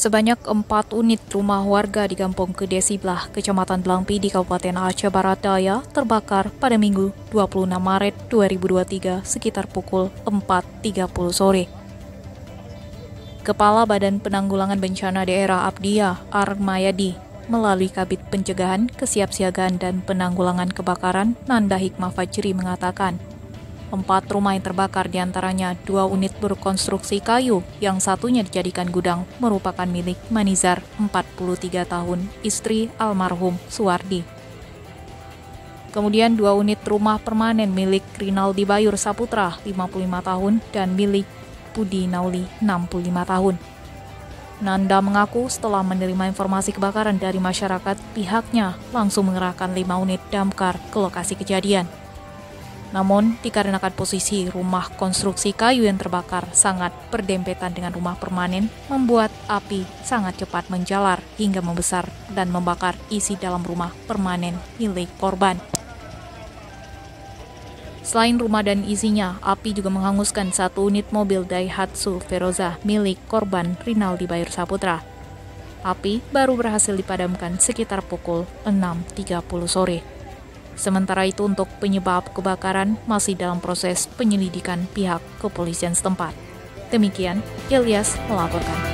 Sebanyak 4 unit rumah warga di Kampung Kedesiblah, Kecamatan Blangpi di Kabupaten Aceh Barat Daya terbakar pada Minggu 26 Maret 2023 sekitar pukul 4.30 sore. Kepala Badan Penanggulangan Bencana Daerah Abdiya Armayadi melalui Kabid Pencegahan, Kesiapsiagaan dan Penanggulangan Kebakaran Nanda Hikmah Fajri mengatakan, 4 rumah yang terbakar diantaranya 2 unit berkonstruksi kayu yang satunya dijadikan gudang merupakan milik Manizar, 43 tahun, istri almarhum Suwardi. Kemudian 2 unit rumah permanen milik Rinaldi Bayur Saputra, 55 tahun, dan milik Budi Nauli, 65 tahun. Nanda mengaku setelah menerima informasi kebakaran dari masyarakat, pihaknya langsung mengerahkan 5 unit damkar ke lokasi kejadian. Namun, dikarenakan posisi rumah konstruksi kayu yang terbakar sangat berdempetan dengan rumah permanen, membuat api sangat cepat menjalar hingga membesar dan membakar isi dalam rumah permanen milik korban. Selain rumah dan isinya, api juga menghanguskan 1 unit mobil Daihatsu Veroza milik korban Rinaldi Bayur Saputra. Api baru berhasil dipadamkan sekitar pukul 6.30 sore. Sementara itu untuk penyebab kebakaran masih dalam proses penyelidikan pihak kepolisian setempat. Demikian, Ilyas melaporkan.